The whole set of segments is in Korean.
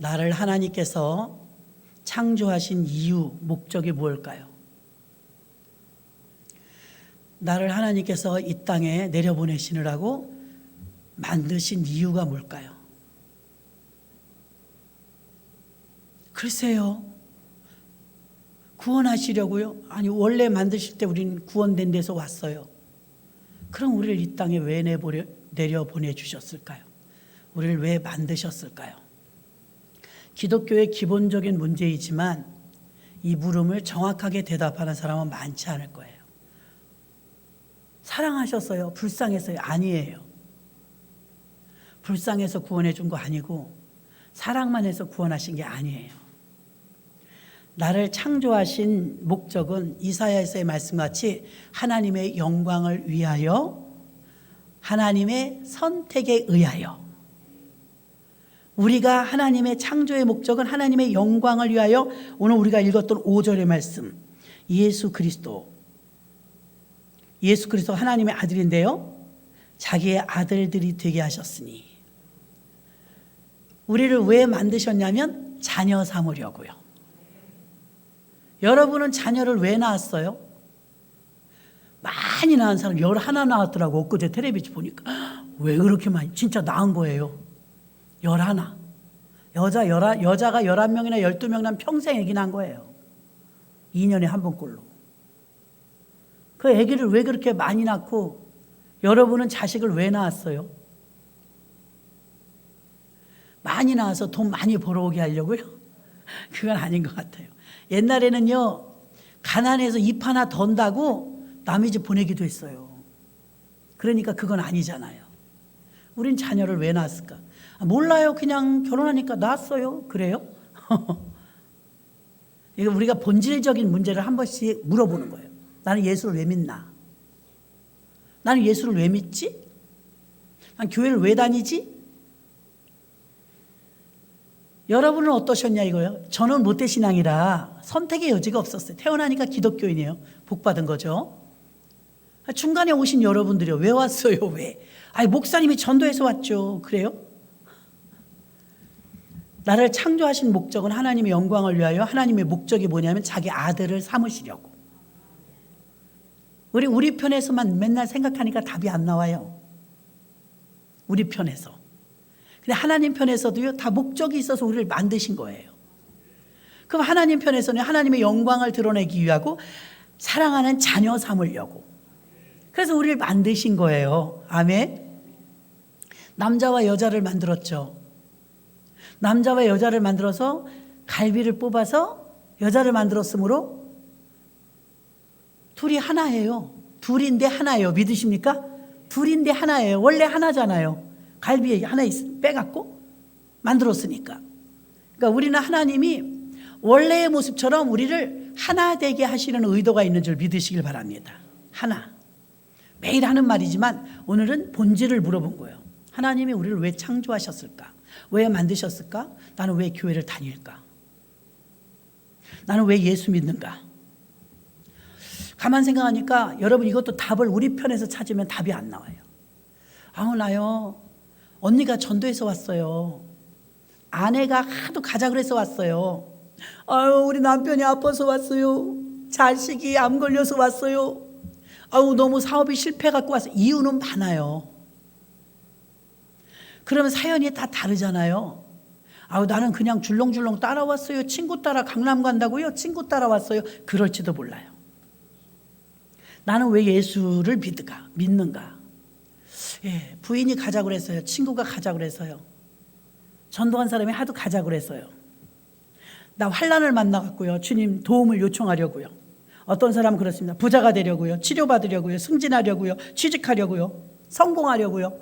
나를 하나님께서 창조하신 이유, 목적이 무엇일까요? 나를 하나님께서 이 땅에 내려보내시느라고 만드신 이유가 뭘까요? 글쎄요. 구원하시려고요? 아니, 원래 만드실 때 우리는 구원된 데서 왔어요. 그럼 우리를 이 땅에 왜 내려보내주셨을까요? 우리를 왜 만드셨을까요? 기독교의 기본적인 문제이지만 이 물음을 정확하게 대답하는 사람은 많지 않을 거예요. 사랑하셨어요? 불쌍했어요? 아니에요. 불쌍해서 구원해 준 거 아니고 사랑만 해서 구원하신 게 아니에요. 나를 창조하신 목적은 이사야서의 말씀같이 하나님의 영광을 위하여, 하나님의 선택에 의하여, 우리가 하나님의 창조의 목적은 하나님의 영광을 위하여, 오늘 우리가 읽었던 5절의 말씀, 예수 그리스도 하나님의 아들인데요, 자기의 아들들이 되게 하셨으니, 우리를 왜 만드셨냐면 자녀 삼으려고요. 여러분은 자녀를 왜 낳았어요? 많이 낳은 사람 11 낳았더라고. 엊그제 텔레비전 보니까. 왜 그렇게 많이? 진짜 낳은 거예요. 11. 여자가 11명이나 12명 낳으면 평생 애기 낳은 거예요. 2년에 한 번꼴로. 그 애기를 왜 그렇게 많이 낳고 여러분은 자식을 왜 낳았어요? 많이 낳아서 돈 많이 벌어오게 하려고요? 그건 아닌 것 같아요. 옛날에는요, 가난해서 입 하나 던다고 남의 집 보내기도 했어요. 그러니까 그건 아니잖아요. 우린 자녀를 왜 낳았을까? 몰라요. 그냥 결혼하니까 낳았어요. 그래요? 이거 우리가 본질적인 문제를 한 번씩 물어보는 거예요. 나는 예수를 왜 믿나? 나는 예수를 왜 믿지? 난 교회를 왜 다니지? 여러분은 어떠셨냐 이거요? 저는 모태신앙이라 선택의 여지가 없었어요. 태어나니까 기독교인이에요. 복받은 거죠. 중간에 오신 여러분들이요. 왜 왔어요? 왜? 아니, 목사님이 전도해서 왔죠. 그래요? 나를 창조하신 목적은 하나님의 영광을 위하여, 하나님의 목적이 뭐냐면 자기 아들을 삼으시려고. 우리 편에서만 맨날 생각하니까 답이 안 나와요. 우리 편에서. 근데 하나님 편에서도요, 다 목적이 있어서 우리를 만드신 거예요. 그럼 하나님 편에서는 하나님의 영광을 드러내기 위하고 사랑하는 자녀 삼으려고. 그래서 우리를 만드신 거예요. 아멘. 남자와 여자를 만들었죠. 남자와 여자를 만들어서 갈비를 뽑아서 여자를 만들었으므로 둘이 하나예요. 둘인데 하나예요. 믿으십니까? 둘인데 하나예요. 원래 하나잖아요. 갈비에 하나 빼갖고 만들었으니까. 그러니까 우리는 하나님이 원래의 모습처럼 우리를 하나 되게 하시는 의도가 있는 줄 믿으시길 바랍니다. 하나. 매일 하는 말이지만 오늘은 본질을 물어본 거예요. 하나님이 우리를 왜 창조하셨을까? 왜 만드셨을까? 나는 왜 교회를 다닐까? 나는 왜 예수 믿는가? 가만 생각하니까 여러분 이것도 답을 우리 편에서 찾으면 답이 안 나와요. 나요. 언니가 전도해서 왔어요. 아내가 하도 가자 그래서 왔어요. 우리 남편이 아파서 왔어요. 자식이 암 걸려서 왔어요. 너무 사업이 실패 갖고 왔어요. 이유는 많아요. 그러면 사연이 다 다르잖아요. 나는 그냥 줄렁줄렁 따라왔어요. 친구 따라 강남 간다고요? 친구 따라왔어요. 그럴지도 몰라요. 나는 왜 예수를 믿는가? 예, 부인이 가자고 그랬어요. 친구가 가자고 그랬어요. 전도한 사람이 하도 가자고 그랬어요. 나 환난을 만나갖고요. 주님 도움을 요청하려고요. 어떤 사람은 그렇습니다. 부자가 되려고요. 치료받으려고요. 승진하려고요. 취직하려고요. 성공하려고요.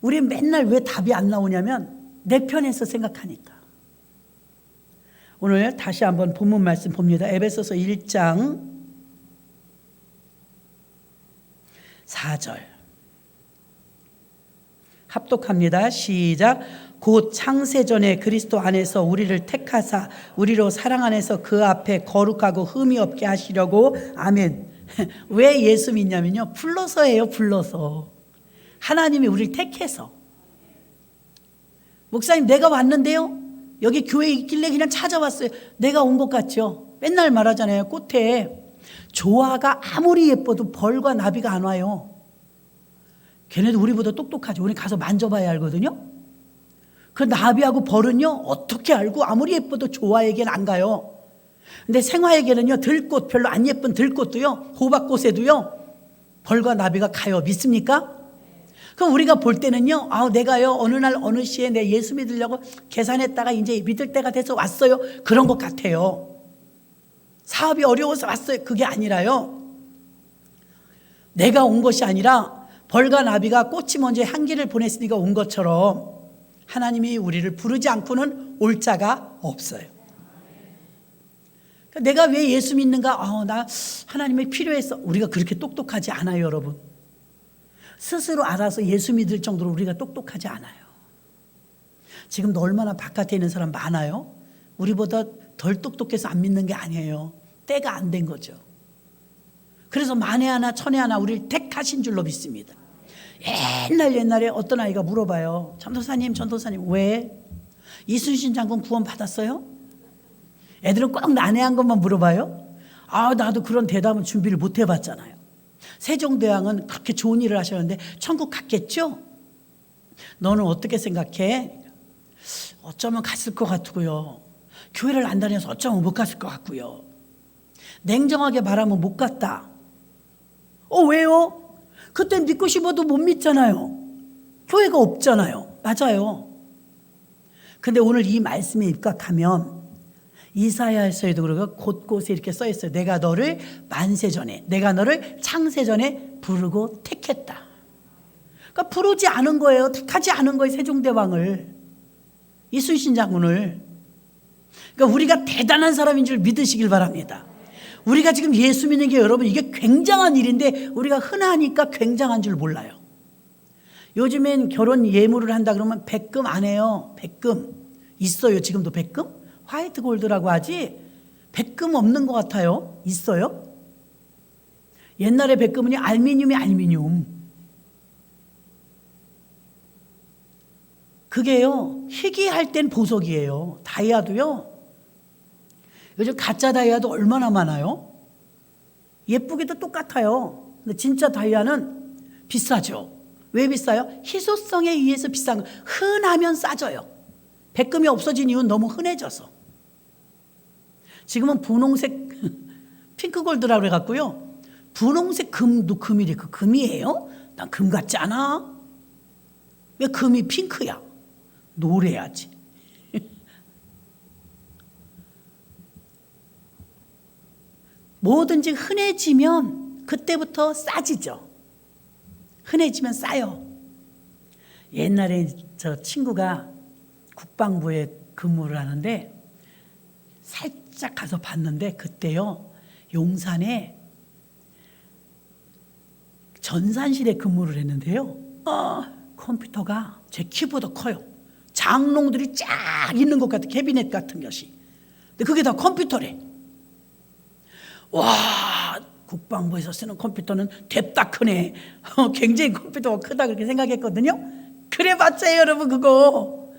우리 맨날 왜 답이 안 나오냐면 내 편에서 생각하니까. 오늘 다시 한번 본문 말씀 봅니다. 에베소서 1장 4절 합독합니다. 시작. 곧 창세전에 그리스도 안에서 우리를 택하사 우리로 사랑 안에서 그 앞에 거룩하고 흠이 없게 하시려고. 아멘. 왜 예수 믿냐면요, 불러서예요. 불러서 하나님이 우리를 택해서. 목사님 내가 왔는데요. 여기 교회에 있길래 그냥 찾아왔어요. 내가 온 것 같죠? 맨날 말하잖아요. 꽃에 조화가 아무리 예뻐도 벌과 나비가 안 와요. 걔네도 우리보다 똑똑하죠. 우리 가서 만져봐야 알거든요. 그 나비하고 벌은요, 어떻게 알고 아무리 예뻐도 조화에게는 안 가요. 근데 생화에게는요, 들꽃, 별로 안 예쁜 들꽃도요, 호박꽃에도요, 벌과 나비가 가요. 믿습니까? 그럼 우리가 볼 때는요, 내가요, 어느 날, 어느 시에 내 예수 믿으려고 계산했다가 이제 믿을 때가 돼서 왔어요. 그런 것 같아요. 사업이 어려워서 왔어요. 그게 아니라요. 내가 온 것이 아니라 벌과 나비가 꽃이 먼저 향기를 보냈으니까 온 것처럼 하나님이 우리를 부르지 않고는 올 자가 없어요. 내가 왜 예수 믿는가? 나 하나님이 필요해서. 우리가 그렇게 똑똑하지 않아요, 여러분. 스스로 알아서 예수 믿을 정도로 우리가 똑똑하지 않아요. 지금도 얼마나 바깥에 있는 사람 많아요. 우리보다 덜 똑똑해서 안 믿는 게 아니에요. 때가 안 된 거죠. 그래서 만에 하나 천에 하나 우리를 택하신 줄로 믿습니다. 옛날에 어떤 아이가 물어봐요. 전도사님 왜? 이순신 장군 구원 받았어요? 애들은 꼭 난해한 것만 물어봐요. 나도 그런 대답은 준비를 못 해봤잖아요. 세종대왕은 그렇게 좋은 일을 하셨는데 천국 갔겠죠? 너는 어떻게 생각해? 어쩌면 갔을 것 같고요. 교회를 안 다녀서 어쩌면 못 갔을 것 같고요. 냉정하게 말하면 못 갔다. 왜요? 그때 믿고 싶어도 못 믿잖아요. 교회가 없잖아요. 맞아요. 근데 오늘 이 말씀에 입각하면 이사야서에도 그러고 곳곳에 이렇게 써 있어요. 내가 너를 만세전에, 내가 너를 창세전에 부르고 택했다. 그러니까 부르지 않은 거예요. 택하지 않은 거예요. 세종대왕을, 이순신 장군을. 그러니까 우리가 대단한 사람인 줄 믿으시길 바랍니다. 우리가 지금 예수 믿는 게 여러분 이게 굉장한 일인데 우리가 흔하니까 굉장한 줄 몰라요. 요즘엔 결혼 예물을 한다 그러면 백금 안 해요. 백금 있어요. 지금도 백금? 화이트 골드라고 하지 백금 없는 것 같아요. 있어요? 옛날에 백금은 알미늄. 그게요, 희귀할 땐 보석이에요. 다이아도요, 요즘 가짜 다이아도 얼마나 많아요? 예쁘게도 똑같아요. 근데 진짜 다이아는 비싸죠. 왜 비싸요? 희소성에 의해서 비싼 거. 흔하면 싸져요. 백금이 없어진 이유는 너무 흔해져서. 지금은 분홍색 핑크골드라고 그래갖고요, 분홍색 금도 금이래. 그 금이에요? 난 금 같지 않아. 왜 금이 핑크야? 노래야지. 뭐든지 흔해지면 그때부터 싸지죠. 흔해지면 싸요. 옛날에 저 친구가 국방부에 근무를 하는데 살짝 가서 봤는데 그때요, 용산에 전산실에 근무를 했는데요, 컴퓨터가 제 키보다 커요. 장롱들이 쫙 있는 것 같아. 캐비넷 같은 것이. 근데 그게 다 컴퓨터래. 와, 국방부에서 쓰는 컴퓨터는 됐다 크네. 굉장히 컴퓨터가 크다 그렇게 생각했거든요. 그래봤자 여러분 그거.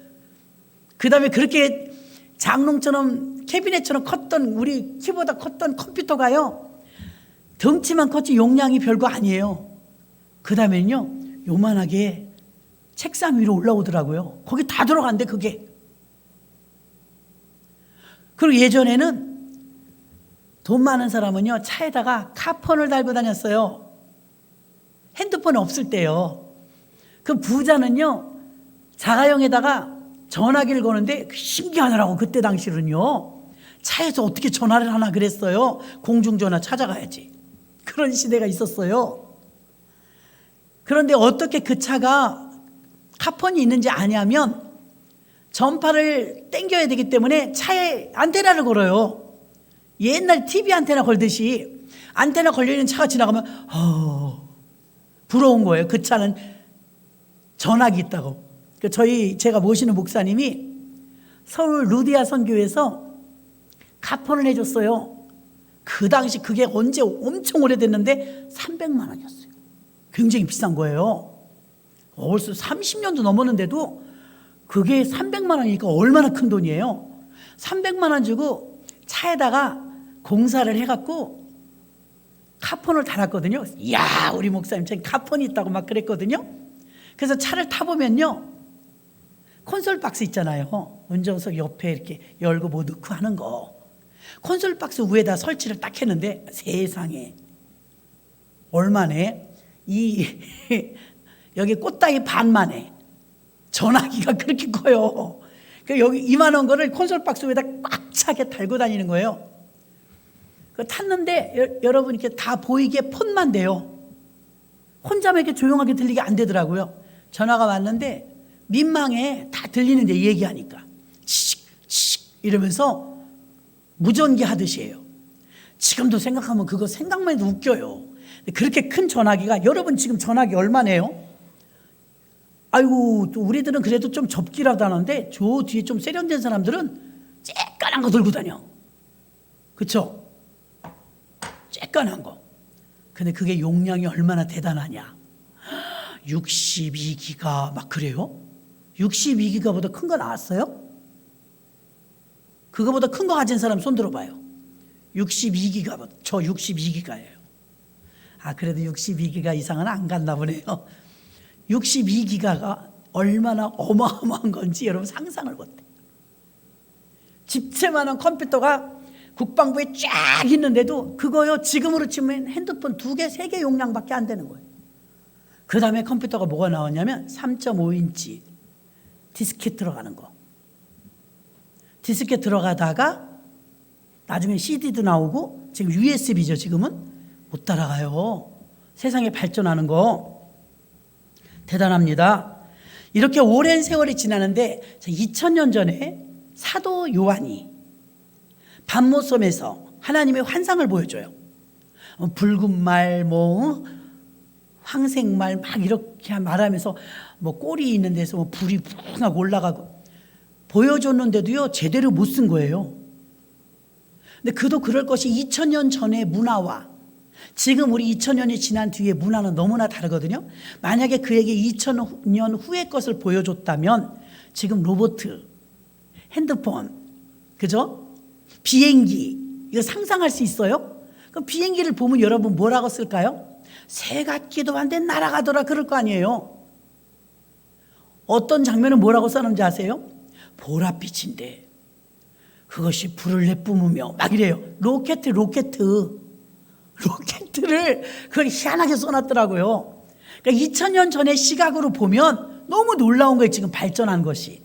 그 다음에 그렇게 장롱처럼 캐비넷처럼 컸던, 우리 키보다 컸던 컴퓨터가요, 덩치만 컸지 용량이 별거 아니에요. 그 다음에는요, 요만하게 책상 위로 올라오더라고요. 거기 다 들어간대 그게. 그리고 예전에는 돈 많은 사람은요, 차에다가 카폰을 달고 다녔어요. 핸드폰 없을 때요. 그 부자는요, 자가용에다가 전화기를 거는데 신기하더라고. 그때 당시는요, 차에서 어떻게 전화를 하나 그랬어요. 공중전화 찾아가야지. 그런 시대가 있었어요. 그런데 어떻게 그 차가 카폰이 있는지 아냐면 전파를 땡겨야 되기 때문에 차에 안테나를 걸어요. 옛날 TV 안테나 걸듯이 안테나 걸려있는 차가 지나가면 부러운 거예요. 그 차는 전화기 있다고. 제가 모시는 목사님이 서울 루디아 선교에서 카폰을 해줬어요. 그 당시 그게 언제 엄청 오래됐는데 300만 원이었어요. 굉장히 비싼 거예요. 벌써 30년도 넘었는데도 그게 300만 원이니까 얼마나 큰 돈이에요. 300만 원 주고 차에다가 공사를 해갖고 카폰을 달았거든요. 이야, 우리 목사님 전 카폰이 있다고 막 그랬거든요. 그래서 차를 타보면요, 콘솔 박스 있잖아요. 운전석 옆에 이렇게 열고 뭐 넣고 하는 거. 콘솔 박스 위에다 설치를 딱 했는데 세상에 얼마네? 여기 꽃다위 반만에 전화기가 그렇게 커요. 여기 이만한 거를 콘솔 박스 위에다 꽉 차게 달고 다니는 거예요. 탔는데 여러분 이렇게 다 보이게 폰만 돼요. 혼자만 이렇게 조용하게 들리게 안 되더라고요. 전화가 왔는데 민망해. 다 들리는데 얘기하니까 치익 이러면서 무전기 하듯이 해요. 지금도 생각하면 그거 생각만 해도 웃겨요. 그렇게 큰 전화기가, 여러분 지금 전화기 얼마네요? 아이고, 또 우리들은 그래도 좀 접기라도 하는데 저 뒤에 좀 세련된 사람들은 쬐깐한 거 들고 다녀. 그쵸? 쬐깐한 거. 근데 그게 용량이 얼마나 대단하냐. 62기가 막 그래요? 62기가보다 큰 거 나왔어요? 그거보다 큰 거 가진 사람 손 들어봐요. 62기가, 저 62기가예요. 아, 그래도 62기가 이상은 안 갔나 보네요. 62기가가 얼마나 어마어마한 건지 여러분 상상을 못해요. 집채만한 컴퓨터가 국방부에 쫙 있는데도 그거요, 지금으로 치면 핸드폰 2개, 3개 용량밖에 안 되는 거예요. 그 다음에 컴퓨터가 뭐가 나왔냐면 3.5인치 디스켓 들어가는 거. 디스켓 들어가다가 나중에 CD도 나오고, 지금 USB죠. 지금은 못 따라가요. 세상에 발전하는 거 대단합니다. 이렇게 오랜 세월이 지나는데 2000년 전에 사도 요한이 밤모섬에서 하나님의 환상을 보여줘요. 붉은 말, 뭐 황색말 막 이렇게 말하면서 뭐 꼬리 있는 데서 뭐 불이 붕하고 올라가고 보여줬는데도요, 제대로 못 쓴 거예요. 근데 그도 그럴 것이 2000년 전의 문화와 지금 우리 2000년이 지난 뒤에 문화는 너무나 다르거든요. 만약에 그에게 2000년 후의 것을 보여줬다면 지금 로봇, 핸드폰, 그죠? 비행기, 이거 상상할 수 있어요? 그럼 비행기를 보면 여러분 뭐라고 쓸까요? 새 같기도 한데 날아가더라 그럴 거 아니에요. 어떤 장면은 뭐라고 써놓은지 아세요? 보랏빛인데 그것이 불을 내뿜으며 막 이래요. 로켓을 그걸 희한하게 써놨더라고요. 그러니까 2000년 전의 시각으로 보면 너무 놀라운 거예요. 지금 발전한 것이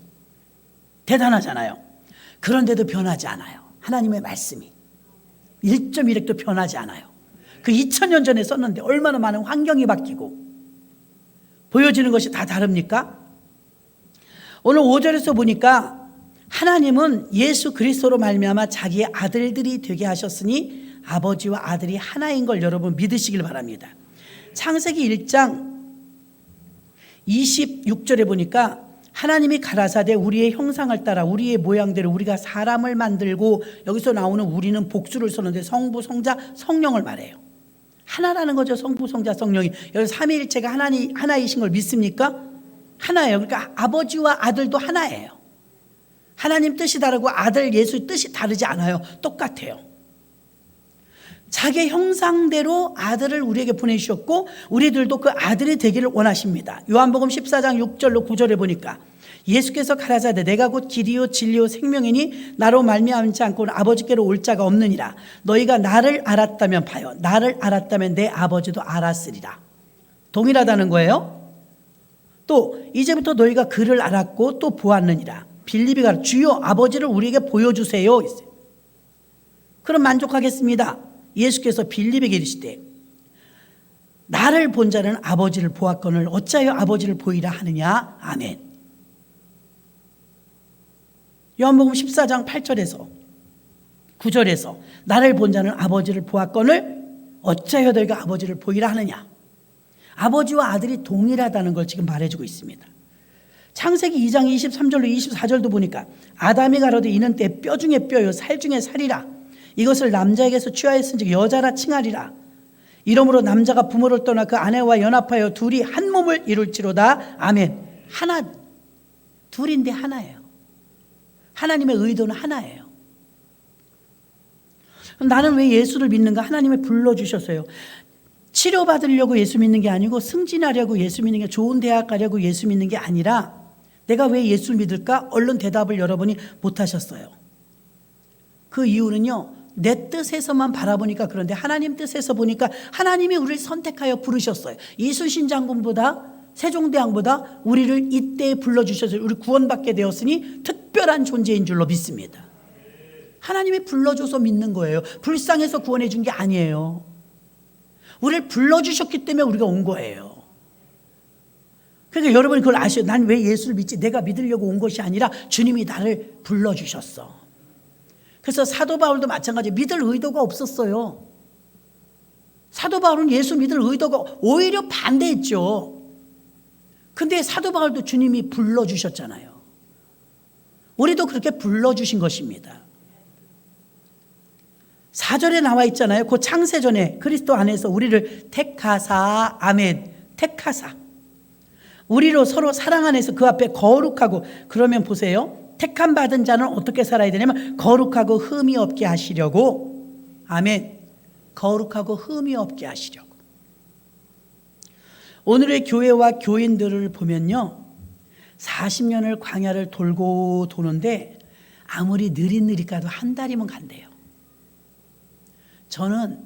대단하잖아요. 그런데도 변하지 않아요. 하나님의 말씀이 1.1핵도 변하지 않아요. 그 2000년 전에 썼는데 얼마나 많은 환경이 바뀌고 보여지는 것이 다 다릅니까? 오늘 5절에서 보니까 하나님은 예수 그리스도로 말미암아 자기의 아들들이 되게 하셨으니 아버지와 아들이 하나인 걸 여러분 믿으시길 바랍니다. 창세기 1장 26절에 보니까 하나님이 가라사대 우리의 형상을 따라 우리의 모양대로 우리가 사람을 만들고, 여기서 나오는 우리는 복수를 썼는데 성부, 성자, 성령을 말해요. 하나라는 거죠. 성부, 성자, 성령이. 여기 삼위일체가 하나이신 걸 믿습니까? 하나예요. 그러니까 아버지와 아들도 하나예요. 하나님 뜻이 다르고 아들 예수 뜻이 다르지 않아요. 똑같아요. 자기 형상대로 아들을 우리에게 보내주셨고 우리들도 그 아들이 되기를 원하십니다. 요한복음 14장 6절로 9절에 보니까 예수께서 가라사대 내가 곧 길이요 진리요 생명이니 나로 말미암지 않고는 아버지께로 올 자가 없느니라. 너희가 나를 알았다면 봐요. 나를 알았다면 내 아버지도 알았으리라. 동일하다는 거예요. 또 이제부터 너희가 그를 알았고 또 보았느니라. 빌립이가 주여 아버지를 우리에게 보여주세요. 그럼 만족하겠습니다. 예수께서 빌립에게 이르시되 나를 본 자는 아버지를 보았거늘 어찌하여 아버지를 보이라 하느냐. 아멘. 요한복음 14장 8절에서 9절에서 나를 본 자는 아버지를 보았거늘 어찌하여 너희가 아버지를 보이라 하느냐. 아버지와 아들이 동일하다는 걸 지금 말해주고 있습니다. 창세기 2장 23절로 24절도 보니까 아담이 가로되 이는 때 뼈 중에 뼈요 살 중에 살이라. 이것을 남자에게서 취하였은즉 여자라 칭하리라. 이러므로 남자가 부모를 떠나 그 아내와 연합하여 둘이 한 몸을 이룰지로다. 아멘. 하나. 둘인데 하나예요. 하나님의 의도는 하나예요. 나는 왜 예수를 믿는가? 하나님이 불러주셨어요. 치료받으려고 예수 믿는 게 아니고 승진하려고 예수 믿는 게, 좋은 대학 가려고 예수 믿는 게 아니라, 내가 왜 예수를 믿을까? 얼른 대답을 여러분이 못하셨어요. 그 이유는요, 내 뜻에서만 바라보니까 그런데 하나님 뜻에서 보니까 하나님이 우리를 선택하여 부르셨어요. 이순신 장군보다, 세종대왕보다 우리를 이때에 불러주셔서 우리 구원받게 되었으니 특별한 존재인 줄로 믿습니다. 하나님이 불러줘서 믿는 거예요. 불쌍해서 구원해 준 게 아니에요. 우리를 불러주셨기 때문에 우리가 온 거예요. 그러니까 여러분이 그걸 아셔요. 난 왜 예수를 믿지? 내가 믿으려고 온 것이 아니라 주님이 나를 불러주셨어. 그래서 사도 바울도 마찬가지, 믿을 의도가 없었어요. 사도 바울은 예수 믿을 의도가 오히려 반대했죠. 근데 사도 바울도 주님이 불러주셨잖아요. 우리도 그렇게 불러주신 것입니다. 4절에 나와 있잖아요. 그 창세전에 그리스도 안에서 우리를 택하사, 아멘, 택하사, 우리로 서로 사랑 안에서 그 앞에 거룩하고, 그러면 보세요. 택함 받은 자는 어떻게 살아야 되냐면 거룩하고 흠이 없게 하시려고, 아멘, 거룩하고 흠이 없게 하시려고. 오늘의 교회와 교인들을 보면요, 40년을 광야를 돌고 도는데 아무리 느릿느릿 가도 한 달이면 간대요. 저는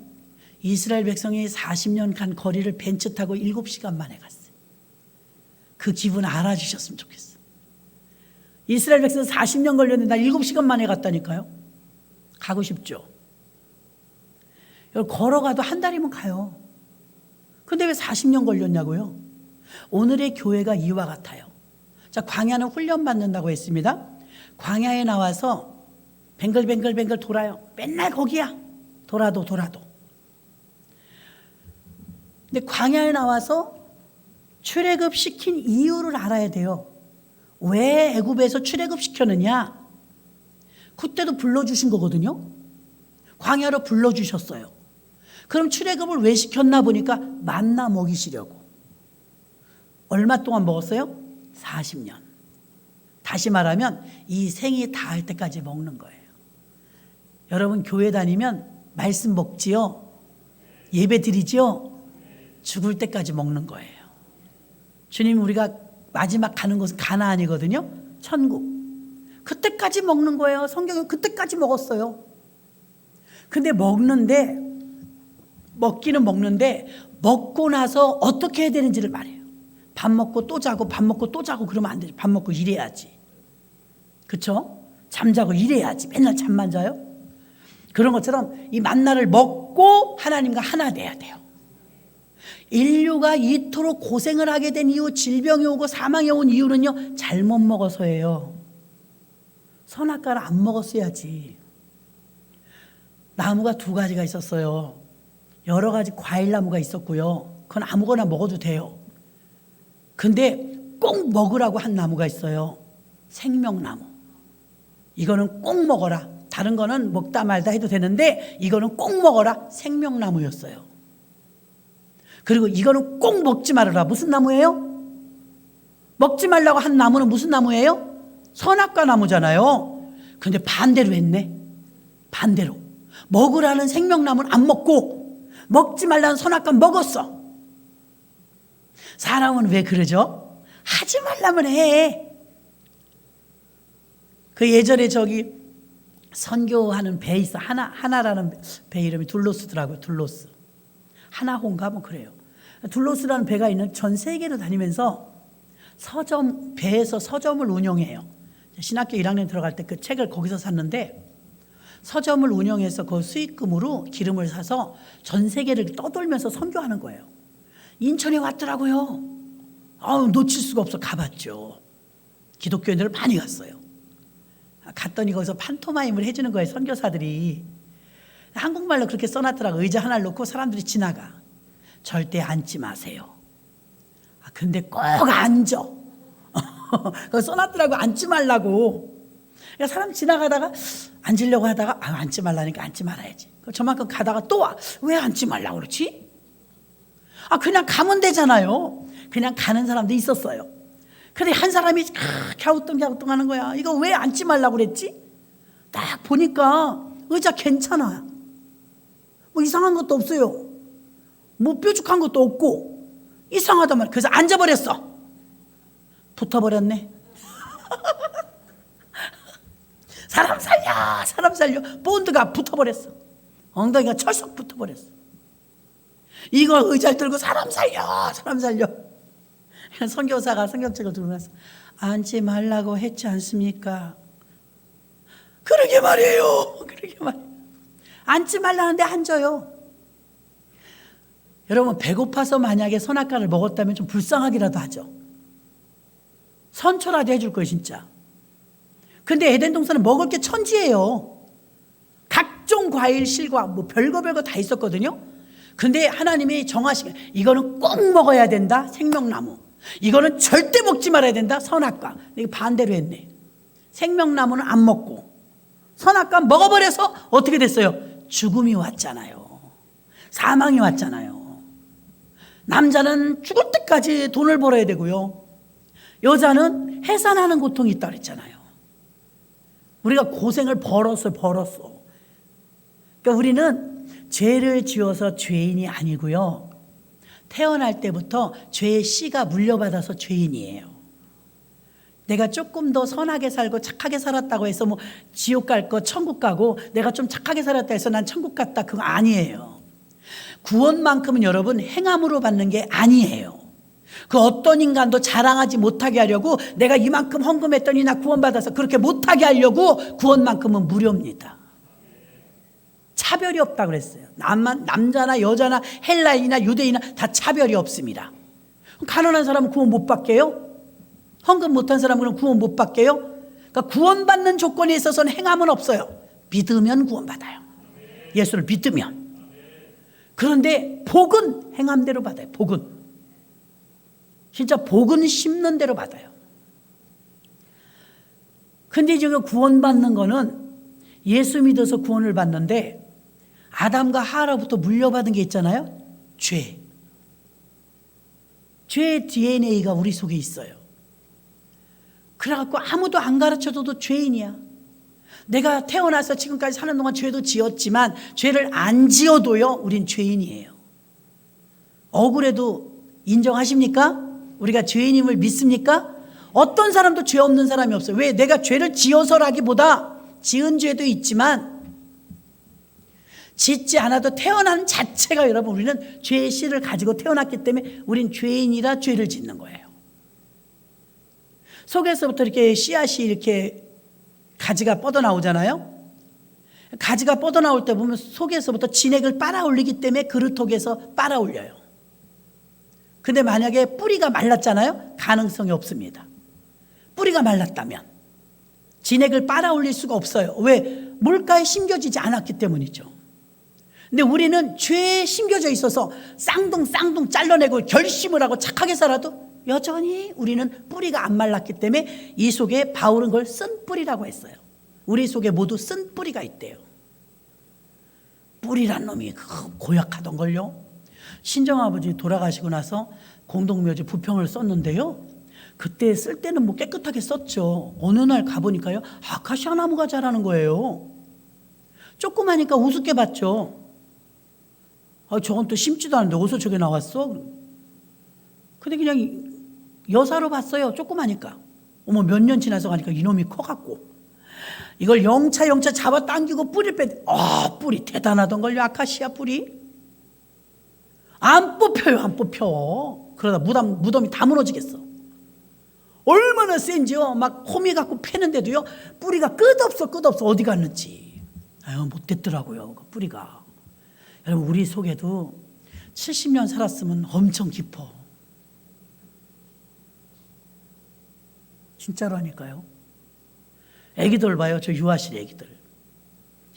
이스라엘 백성이 40년 간 거리를 벤츠 타고 7시간 만에 갔어요. 그 기분 알아주셨으면 좋겠어요. 이스라엘 백성 40년 걸렸는데 나 7시간 만에 갔다니까요. 가고 싶죠. 걸어가도 한 달이면 가요. 근데 왜 40년 걸렸냐고요? 오늘의 교회가 이와 같아요. 자, 광야는 훈련받는다고 했습니다. 광야에 나와서 뱅글뱅글 돌아요. 맨날 거기야. 돌아도. 근데 광야에 나와서 출애굽 시킨 이유를 알아야 돼요. 왜 애굽에서 출애굽 시켰느냐? 그때도 불러주신 거거든요. 광야로 불러주셨어요. 그럼 출애굽을 왜 시켰나 보니까 만나 먹이시려고. 얼마 동안 먹었어요? 40년. 다시 말하면 이 생이 다할 때까지 먹는 거예요. 여러분 교회 다니면 말씀 먹지요? 예배 드리지요? 죽을 때까지 먹는 거예요. 주님, 우리가 마지막 가는 곳은 가나안이거든요. 천국. 그때까지 먹는 거예요. 성경은 그때까지 먹었어요. 근데 먹기는 먹는데 먹고 나서 어떻게 해야 되는지를 말해요. 밥 먹고 또 자고, 밥 먹고 또 자고 그러면 안 되죠. 밥 먹고 일해야지. 그렇죠? 잠자고 일해야지. 맨날 잠만 자요? 그런 것처럼 이 만나를 먹고 하나님과 하나 돼야 돼요. 인류가 이토록 고생을 하게 된 이유, 질병이 오고 사망이 온 이유는요, 잘못 먹어서예요. 선악과를 안 먹었어야지. 나무가 2가지가 있었어요. 여러 가지 과일나무가 있었고요. 그건 아무거나 먹어도 돼요. 근데 꼭 먹으라고 한 나무가 있어요. 생명나무. 이거는 꼭 먹어라. 다른 거는 먹다 말다 해도 되는데 이거는 꼭 먹어라. 생명나무였어요. 그리고 이거는 꼭 먹지 말아라. 무슨 나무예요? 먹지 말라고 한 나무는 무슨 나무예요? 선악과 나무잖아요. 근데 반대로 했네. 반대로. 먹으라는 생명나무는 안 먹고 먹지 말라는 선악과 먹었어. 사람은 왜 그러죠? 하지 말라면 해. 그 예전에 저기 선교하는 배 있어. 하나라는 배 이름이 둘로스더라고요. 둘로스. 하나호인가 뭐 그래요. 둘로스라는 배가 있는, 전 세계로 다니면서 배에서 서점을 운영해요. 신학교 1학년 들어갈 때 그 책을 거기서 샀는데, 서점을 운영해서 그 수익금으로 기름을 사서 전 세계를 떠돌면서 선교하는 거예요. 인천에 왔더라고요. 놓칠 수가 없어. 가봤죠. 기독교인들 많이 갔어요. 갔더니 거기서 판토마임을 해주는 거예요. 선교사들이. 한국말로 그렇게 써놨더라고요. 의자 하나를 놓고 사람들이 지나가. 절대 앉지 마세요. 근데 꼭 앉아. 그거 써놨더라고요. 앉지 말라고. 그러니까 사람 지나가다가 앉으려고 하다가 앉지 말라니까 앉지 말아야지. 저만큼 가다가 또 와. 왜 앉지 말라고 그러지? 그냥 가면 되잖아요. 그냥 가는 사람도 있었어요. 근데 한 사람이 갸우뚱 하는 거야. 이거 왜 앉지 말라고 그랬지? 딱 보니까 의자 괜찮아. 뭐 이상한 것도 없어요. 뭐 뾰족한 것도 없고 이상하단 말이야. 그래서 앉아버렸어. 붙어버렸네. 사람 살려, 사람 살려. 본드가 붙어버렸어. 엉덩이가 철썩 붙어버렸어. 이걸 의자를 들고 사람 살려, 사람 살려. 선교사가 성경책을 들고 나서 앉지 말라고 했지 않습니까? 그러게 말이에요. 그러게 말이에요. 앉지 말라는데 앉아요. 여러분, 배고파서 만약에 선악과를 먹었다면 좀 불쌍하기라도 하죠. 선처라도 해줄 거예요, 진짜. 근데 에덴 동산은 먹을 게 천지예요. 각종 과일, 실과 뭐 별거 다 있었거든요. 근데 하나님이 정하시게 이거는 꼭 먹어야 된다. 생명나무. 이거는 절대 먹지 말아야 된다. 선악과. 이게 반대로 했네. 생명나무는 안 먹고 선악과 먹어버려서 어떻게 됐어요? 죽음이 왔잖아요. 사망이 왔잖아요. 남자는 죽을 때까지 돈을 벌어야 되고요. 여자는 해산하는 고통이 있다고 그랬잖아요. 우리가 고생을 벌었어. 그러니까 우리는 죄를 지어서 죄인이 아니고요. 태어날 때부터 죄의 씨가 물려받아서 죄인이에요. 내가 조금 더 선하게 살고 착하게 살았다고 해서 뭐 지옥 갈 거 천국 가고 내가 좀 착하게 살았다 해서 난 천국 갔다, 그거 아니에요. 구원만큼은 여러분 행함으로 받는 게 아니에요. 그 어떤 인간도 자랑하지 못하게 하려고 내가 이만큼 헌금했더니 나 구원받아서 그렇게 못하게 하려고 구원만큼은 무료입니다. 차별이 없다고 그랬어요. 남자나 여자나 헬라인이나 유대인이나 다 차별이 없습니다. 가난한 사람은 구원 못 받게요? 헌금 못한 사람은 그럼 구원 못 받게요? 그러니까 구원받는 조건에 있어서는 행함은 없어요. 믿으면 구원받아요. 예수를 믿으면. 그런데 복은 행함대로 받아요. 복은. 진짜 복은 심는 대로 받아요. 근데 지금 구원받는 거는 예수 믿어서 구원을 받는데 아담과 하와로부터 물려받은 게 있잖아요. 죄. 죄의 DNA가 우리 속에 있어요. 그래갖고 아무도 안 가르쳐줘도 죄인이야. 내가 태어나서 지금까지 사는 동안 죄도 지었지만 죄를 안 지어도요, 우린 죄인이에요. 억울해도 인정하십니까? 우리가 죄인임을 믿습니까? 어떤 사람도 죄 없는 사람이 없어요. 왜? 내가 죄를 지어서라기보다 지은 죄도 있지만 짓지 않아도 태어난 자체가, 여러분, 우리는 죄의 씨를 가지고 태어났기 때문에 우린 죄인이라 죄를 짓는 거예요. 속에서부터 이렇게 씨앗이 이렇게 가지가 뻗어나오잖아요. 가지가 뻗어나올 때 보면 속에서부터 진액을 빨아올리기 때문에 그루톡에서 빨아올려요. 근데 만약에 뿌리가 말랐잖아요. 가능성이 없습니다. 뿌리가 말랐다면 진액을 빨아올릴 수가 없어요. 왜? 물가에 심겨지지 않았기 때문이죠. 근데 우리는 죄에 심겨져 있어서 쌍둥 잘라내고 결심을 하고 착하게 살아도 여전히 우리는 뿌리가 안 말랐기 때문에 이 속에 바울은 그걸 쓴 뿌리라고 했어요. 우리 속에 모두 쓴 뿌리가 있대요. 뿌리란 놈이 고약하던걸요. 친정아버지 돌아가시고 나서 공동묘지 부평을 썼는데요. 그때 쓸 때는 뭐 깨끗하게 썼죠. 어느 날 가보니까요, 아카시아 나무가 자라는 거예요. 조그마니까 우습게 봤죠. 저건 또 심지도 않은데 어디서 저게 나왔어? 근데 그냥 여사로 봤어요. 조그마니까. 어머, 몇 년 지나서 가니까 이놈이 커갖고 이걸 영차 잡아 당기고 뿌리를 뿌리 대단하던걸요. 아카시아 뿌리. 안 뽑혀요, 안 뽑혀. 그러다 무덤이 다 무너지겠어. 얼마나 센지요. 막 호미 갖고 패는데도요, 뿌리가 끝없어 어디 갔는지. 못됐더라고요, 그 뿌리가. 여러분, 우리 속에도 70년 살았으면 엄청 깊어. 진짜로니까요. 애기들 봐요. 저 유아실 애기들.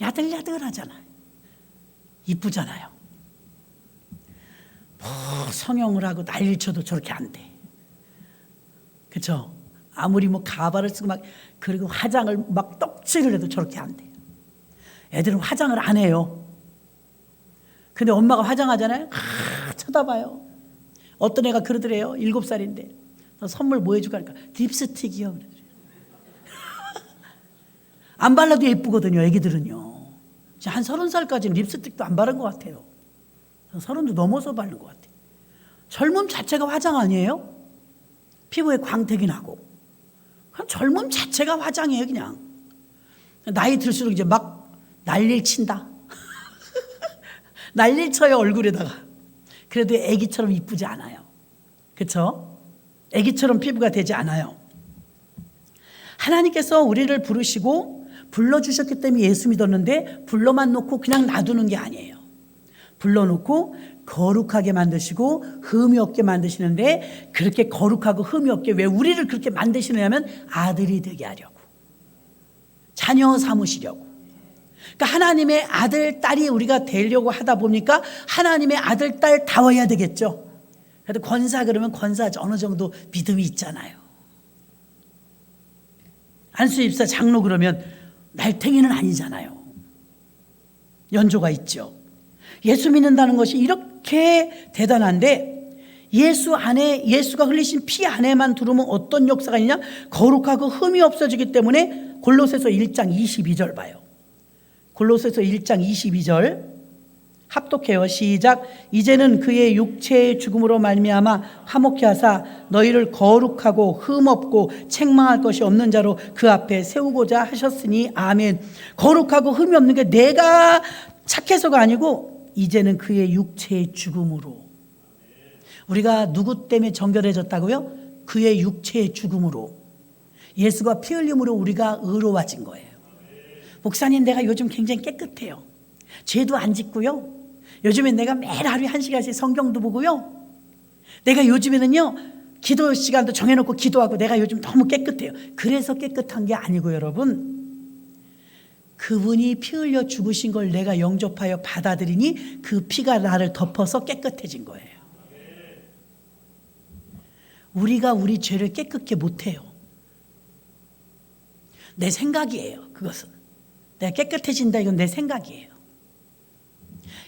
야들야들하잖아요. 이쁘잖아요. 성형을 하고 난리를 쳐도 저렇게 안 돼. 그렇죠? 아무리 뭐 가발을 쓰고 막 그리고 화장을 막 떡칠을 해도 저렇게 안 돼. 애들은 화장을 안 해요. 근데 엄마가 화장하잖아요. 쳐다봐요. 어떤 애가 그러더래요. 7살인데 선물 뭐 해줄까 하니까 립스틱이요. 안 발라도 예쁘거든요, 애기들은요. 한 30살까지는 립스틱도 안 바른 것 같아요. 30도 넘어서 바른 것 같아요. 젊음 자체가 화장 아니에요? 피부에 광택이 나고. 그럼 젊음 자체가 화장이에요, 그냥. 나이 들수록 이제 막 난리를 친다. 난리를 쳐요, 얼굴에다가. 그래도 애기처럼 이쁘지 않아요. 그렇죠? 애기처럼 피부가 되지 않아요. 하나님께서 우리를 부르시고 불러주셨기 때문에 예수 믿었는데 불러만 놓고 그냥 놔두는 게 아니에요. 불러놓고 거룩하게 만드시고 흠이 없게 만드시는데, 그렇게 거룩하고 흠이 없게 왜 우리를 그렇게 만드시느냐면 아들이 되게 하려고, 자녀 삼으시려고. 그러니까 하나님의 아들, 딸이 우리가 되려고 하다 보니까 하나님의 아들, 딸 다워야 되겠죠. 그래도 권사 그러면 권사 어느 정도 믿음이 있잖아요. 안수입사 장로 그러면 날탱이는 아니잖아요. 연조가 있죠. 예수 믿는다는 것이 이렇게 대단한데, 예수 안에, 예수가 흘리신 피 안에만 들어오면 어떤 역사가 있냐? 거룩하고 흠이 없어지기 때문에 골로새서 1장 22절 봐요. 골로새서 1장 22절 합독해요. 시작. 이제는 그의 육체의 죽음으로 말미암아 화목케 하사 너희를 거룩하고 흠없고 책망할 것이 없는 자로 그 앞에 세우고자 하셨으니 아멘. 거룩하고 흠이 없는 게 내가 착해서가 아니고 이제는 그의 육체의 죽음으로. 우리가 누구 때문에 정결해졌다고요? 그의 육체의 죽음으로. 예수가 피 흘림으로 우리가 의로워진 거예요. 목사님, 내가 요즘 굉장히 깨끗해요. 죄도 안 짓고요. 요즘엔 내가 매일 하루에 1시간씩 성경도 보고요. 내가 요즘에는요, 기도 시간도 정해놓고 기도하고 내가 요즘 너무 깨끗해요. 그래서 깨끗한 게 아니고 여러분, 그분이 피 흘려 죽으신 걸 내가 영접하여 받아들이니 그 피가 나를 덮어서 깨끗해진 거예요. 우리가 우리 죄를 깨끗게 못해요. 내 생각이에요. 그것은 내가 깨끗해진다, 이건 내 생각이에요.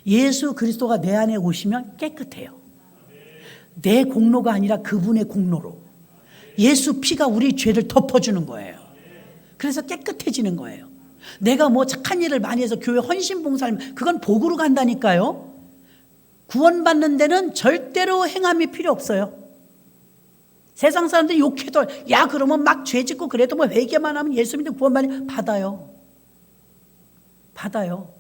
예수 그리스도가 내 안에 오시면 깨끗해요. 내 공로가 아니라 그분의 공로로. 예수 피가 우리 죄를 덮어주는 거예요. 그래서 깨끗해지는 거예요. 내가 뭐 착한 일을 많이 해서 교회 헌신봉사하면 그건 복으로 간다니까요. 구원받는 데는 절대로 행함이 필요 없어요. 세상 사람들이 욕해도 야 그러면 막 죄 짓고 그래도 뭐 회개만 하면 예수 믿는 구원받니? 받아요. 받아요.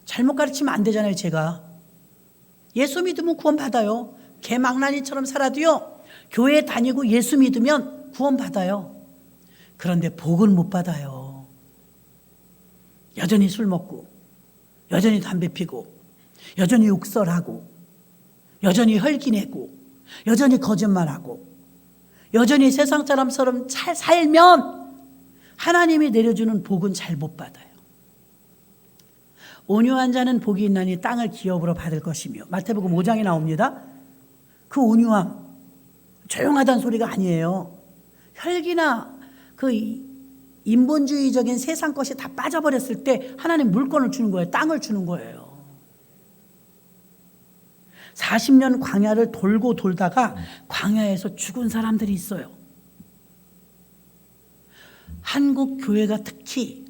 잘못 가르치면 안 되잖아요. 제가 예수 믿으면 구원 받아요. 개망나니처럼 살아도요, 교회 다니고 예수 믿으면 구원 받아요. 그런데 복은 못 받아요. 여전히 술 먹고, 여전히 담배 피고, 여전히 욕설하고, 여전히 헐기내고, 여전히 거짓말하고, 여전히 세상 사람처럼 잘 살면 하나님이 내려주는 복은 잘 못 받아요. 온유한 자는 복이 있나니 땅을 기업으로 받을 것이며. 마태복음 5장에 나옵니다. 그 온유함, 조용하다는 소리가 아니에요. 혈기나 그 인본주의적인 세상 것이 다 빠져버렸을 때 하나님 물건을 주는 거예요. 땅을 주는 거예요. 40년 광야를 돌고 돌다가 광야에서 죽은 사람들이 있어요. 한국 교회가 특히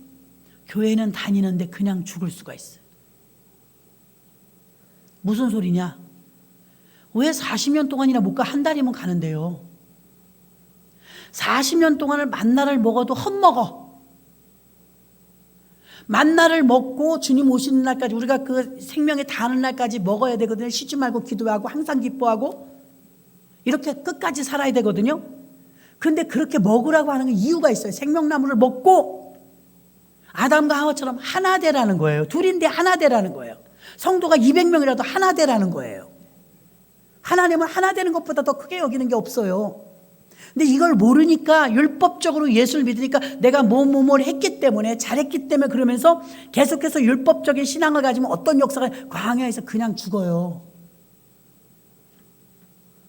교회는 다니는데 그냥 죽을 수가 있어요. 무슨 소리냐? 왜 40년 동안이나 못 가? 한 달이면 가는데요. 40년 동안을 만나를 먹어도 헛먹어. 만나를 먹고 주님 오시는 날까지, 우리가 그 생명에 닿는 날까지 먹어야 되거든요. 쉬지 말고 기도하고 항상 기뻐하고 이렇게 끝까지 살아야 되거든요. 그런데 그렇게 먹으라고 하는 이유가 있어요. 생명나무를 먹고 아담과 하와처럼 하나 되라는 거예요. 둘인데 하나 되라는 거예요. 성도가 200명이라도 하나 되라는 거예요. 하나님은 하나 되는 것보다 더 크게 여기는 게 없어요. 근데 이걸 모르니까 율법적으로 예수를 믿으니까 내가 뭘 했기 때문에, 잘했기 때문에 그러면서 계속해서 율법적인 신앙을 가지면 어떤 역사가, 광야에서 그냥 죽어요.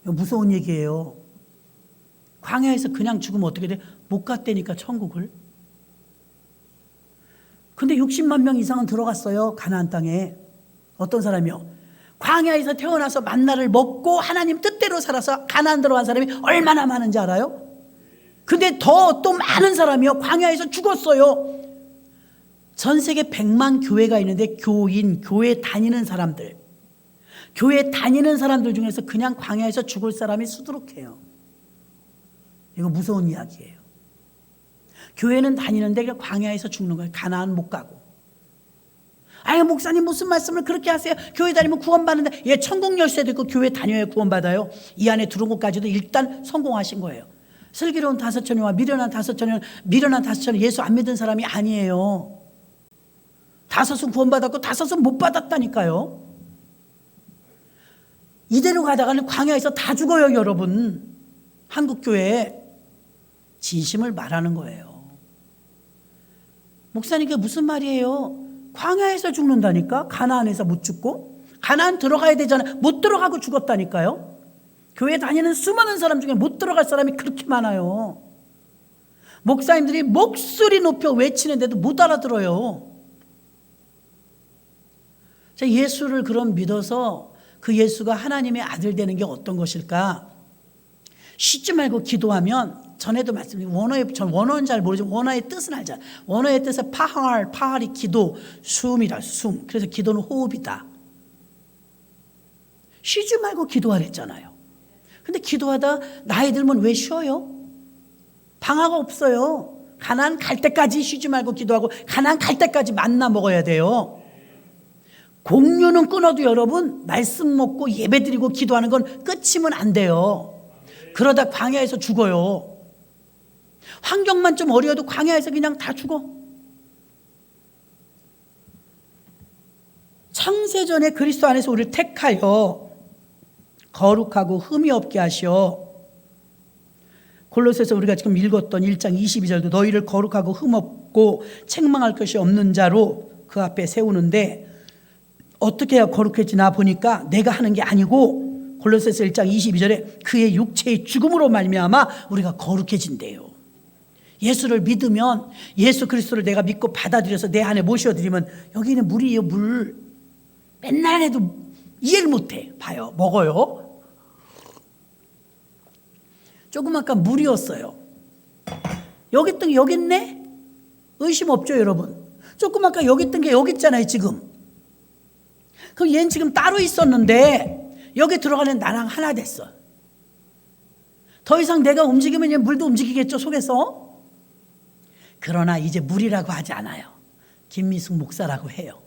이거 무서운 얘기예요. 광야에서 그냥 죽으면 어떻게 돼? 못 갔다니까 천국을. 근데 60만 명 이상은 들어갔어요. 가나안 땅에. 어떤 사람이요? 광야에서 태어나서 만나를 먹고 하나님 뜻대로 실제로 살아서 가나안 들어간 사람이 얼마나 많은지 알아요? 근데 더 또 많은 사람이요 광야에서 죽었어요. 전 세계 100만 교회가 있는데 교인, 교회 다니는 사람들, 교회 다니는 사람들 중에서 그냥 광야에서 죽을 사람이 수두룩해요. 이거 무서운 이야기예요. 교회는 다니는데 광야에서 죽는 거예요. 가나안 못 가고. 아유, 목사님 무슨 말씀을 그렇게 하세요? 교회 다니면 구원받는다. 예, 천국 열쇠도 있고 교회 다녀야 구원받아요. 이 안에 들어온 것까지도 일단 성공하신 거예요. 슬기로운 5천이와 미련한 5천은, 미련한 5천은 예수 안 믿은 사람이 아니에요. 5은 구원받았고 5은 못 받았다니까요. 이대로 가다가는 광야에서 다 죽어요, 여러분. 한국교회 진심을 말하는 거예요. 목사님 그게 무슨 말이에요? 광야에서 죽는다니까? 가나안에서 못 죽고? 가나안 들어가야 되잖아요. 못 들어가고 죽었다니까요. 교회 다니는 수많은 사람 중에 못 들어갈 사람이 그렇게 많아요. 목사님들이 목소리 높여 외치는데도 못 알아들어요. 자, 예수를 그럼 믿어서 그 예수가 하나님의 아들 되는 게 어떤 것일까? 쉬지 말고 기도하면, 전에도 말씀드린 원어는 잘 모르지만 원어의 뜻은 알잖아요. 원어의 뜻은 파할이 기도, 숨이라, 숨. 그래서 기도는 호흡이다. 쉬지 말고 기도하랬잖아요. 근데 기도하다 나이 들면 왜 쉬어요? 방아가 없어요. 가나안 갈 때까지 쉬지 말고 기도하고 가나안 갈 때까지 만나 먹어야 돼요. 공유는 끊어도 여러분 말씀 먹고 예배 드리고 기도하는 건 끝이면 안 돼요. 그러다 광야에서 죽어요. 환경만 좀 어려워도 광야에서 그냥 다 죽어. 창세전에 그리스도 안에서 우리를 택하여 거룩하고 흠이 없게 하시어, 골로새서 우리가 지금 읽었던 1장 22절도 너희를 거룩하고 흠 없고 책망할 것이 없는 자로 그 앞에 세우는데, 어떻게 해야 거룩해지나 보니까 내가 하는 게 아니고 골로새서 1장 22절에 그의 육체의 죽음으로 말미암아 우리가 거룩해진대요. 예수를 믿으면, 예수 그리스도를 내가 믿고 받아들여서 내 안에 모셔드리면, 여기는 물이에요, 물. 맨날 해도 이해를 못해. 봐요, 먹어요. 조금 아까 물이었어요. 여기 있던 게 여기 있네? 의심 없죠, 여러분? 조금 아까 여기 있던 게 여기 있잖아요, 지금. 그럼 얘는 지금 따로 있었는데 여기 들어가는 나랑 하나 됐어. 더 이상 내가 움직이면 얘 물도 움직이겠죠, 속에서? 그러나 이제 물이라고 하지 않아요. 김미숙 목사라고 해요.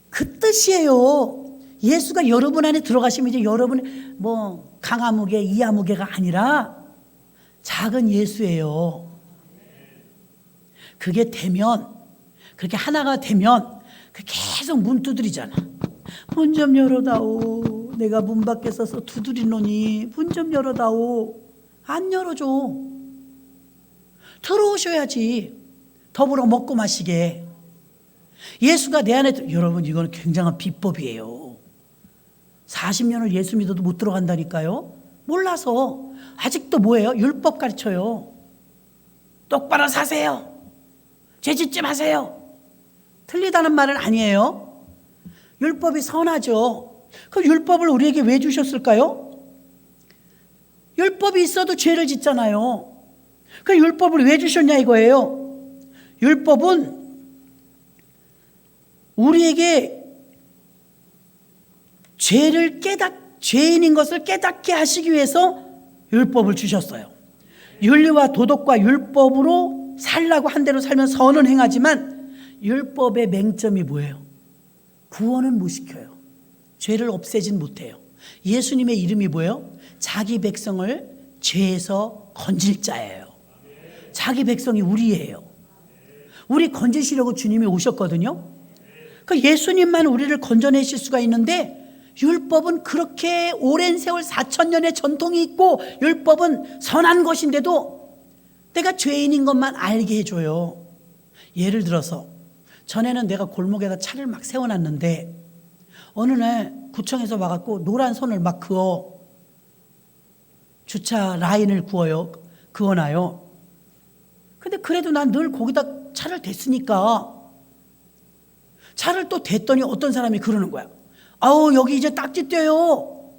그 뜻이에요. 예수가 여러분 안에 들어가시면 이제 여러분 뭐 강아무개, 이하무개가 아니라 작은 예수예요. 그게 되면, 그렇게 하나가 되면 계속 문 두드리잖아. 문 좀 열어다오. 내가 문 밖에 서서 두드리노니 문 좀 열어다오. 안 열어줘. 들어오셔야지. 더불어 먹고 마시게. 예수가 내 안에 여러분, 이거는 굉장한 비법이에요. 40년을 예수 믿어도 못 들어간다니까요. 몰라서. 아직도 뭐예요? 율법 가르쳐요. 똑바로 사세요. 죄 짓지 마세요. 틀리다는 말은 아니에요. 율법이 선하죠. 그 율법을 우리에게 왜 주셨을까요? 율법이 있어도 죄를 짓잖아요. 그 율법을 왜 주셨냐 이거예요. 율법은 우리에게 죄인인 것을 깨닫게 하시기 위해서 율법을 주셨어요. 윤리와 도덕과 율법으로 살라고 한 대로 살면 선은 행하지만, 율법의 맹점이 뭐예요? 구원은 못 시켜요. 죄를 없애진 못해요. 예수님의 이름이 뭐예요? 자기 백성을 죄에서 건질 자예요. 자기 백성이 우리예요. 우리 건지시려고 주님이 오셨거든요. 그 예수님만 우리를 건져내실 수가 있는데, 율법은 그렇게 오랜 세월 4,000년의 전통이 있고, 율법은 선한 것인데도 내가 죄인인 것만 알게 해줘요. 예를 들어서 전에는 내가 골목에다 차를 막 세워놨는데 어느 날 구청에서 와갖고 노란 선을 막 그어, 주차 라인을 그어놔요. 근데 그래도 난 늘 거기다 차를 댔으니까, 차를 또 댔더니 어떤 사람이 그러는 거야. 아우, 여기 이제 딱지 떼요.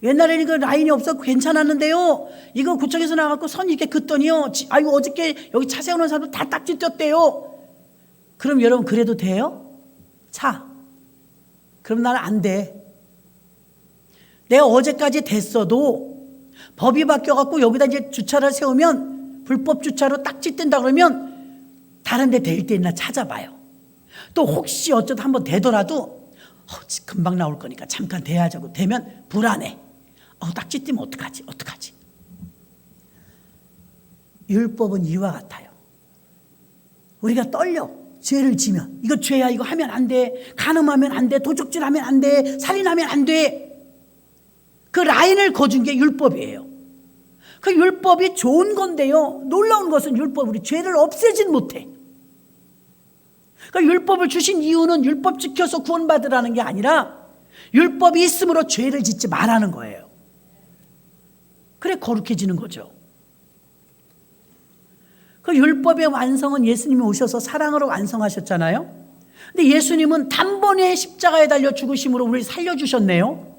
옛날에는 그 라인이 없어 괜찮았는데요. 이거 구청에서 나가고 선 이렇게 긋더니요. 아이고 어저께 여기 차 세우는 사람들 다 딱지 떴대요. 그럼 여러분 그래도 돼요? 차. 그럼 나는 안 돼. 내가 어제까지 됐어도 법이 바뀌어갖고 여기다 이제 주차를 세우면 불법 주차로 딱지 뜬다 그러면 다른 데 댈 데 있나 찾아봐요. 또 혹시 어쩌다 한번 되더라도 금방 나올 거니까 잠깐 대야자고 되면 불안해. 딱지 띄면 어떡하지? 율법은 이와 같아요. 우리가 떨려. 죄를 지면 이거 죄야, 이거 하면 안 돼, 간음하면 안 돼, 도둑질하면 안 돼, 살인하면 안 돼. 그 라인을 거준 게 율법이에요. 그 율법이 좋은 건데요, 놀라운 것은 율법이 우리 죄를 없애진 못해. 그 율법을 주신 이유는 율법 지켜서 구원받으라는 게 아니라 율법이 있으므로 죄를 짓지 말라는 거예요. 그래 거룩해지는 거죠. 그 율법의 완성은 예수님이 오셔서 사랑으로 완성하셨잖아요. 근데 예수님은 단번에 십자가에 달려 죽으심으로 우리를 살려주셨네요.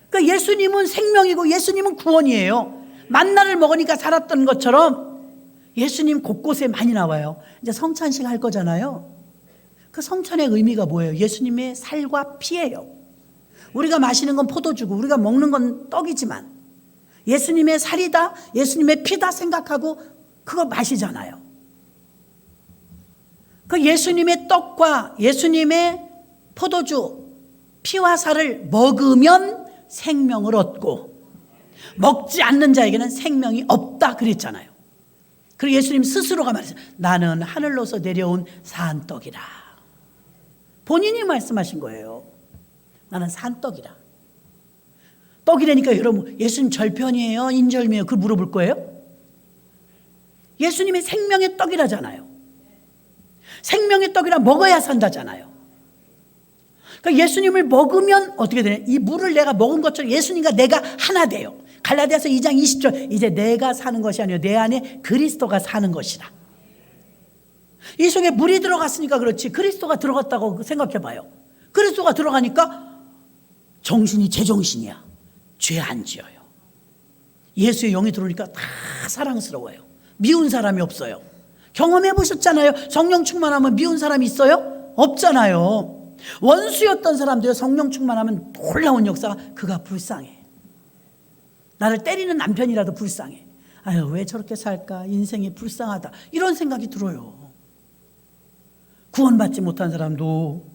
그러니까 예수님은 생명이고 예수님은 구원이에요. 만나를 먹으니까 살았던 것처럼 예수님 곳곳에 많이 나와요. 이제 성찬식 할 거잖아요. 그 성찬의 의미가 뭐예요? 예수님의 살과 피예요. 우리가 마시는 건 포도주고 우리가 먹는 건 떡이지만 예수님의 살이다, 예수님의 피다 생각하고 그거 마시잖아요. 그 예수님의 떡과 예수님의 포도주, 피와 살을 먹으면 생명을 얻고 먹지 않는 자에게는 생명이 없다 그랬잖아요. 그리고 예수님 스스로가 말했어요. 나는 하늘로서 내려온 산떡이라. 본인이 말씀하신 거예요. 나는 산떡이라. 떡이라니까 여러분, 예수님 절편이에요? 인절미예요? 그걸 물어볼 거예요? 예수님이 생명의 떡이라잖아요. 생명의 떡이라 먹어야 산다잖아요. 그러니까 예수님을 먹으면 어떻게 되냐? 이 물을 내가 먹은 것처럼 예수님과 내가 하나 돼요. 갈라디아서 2장 20절, 이제 내가 사는 것이 아니요 내 안에 그리스도가 사는 것이라. 이 속에 물이 들어갔으니까 그렇지 그리스도가 들어갔다고 생각해 봐요. 그리스도가 들어가니까 정신이 제정신이야. 죄 안 지어요. 예수의 영이 들어오니까 다 사랑스러워요. 미운 사람이 없어요. 경험해 보셨잖아요. 성령 충만하면 미운 사람이 있어요? 없잖아요. 원수였던 사람도요, 성령 충만하면 놀라운 역사가, 그가 불쌍해. 나를 때리는 남편이라도 불쌍해. 아유, 왜 저렇게 살까? 인생이 불쌍하다. 이런 생각이 들어요. 구원받지 못한 사람도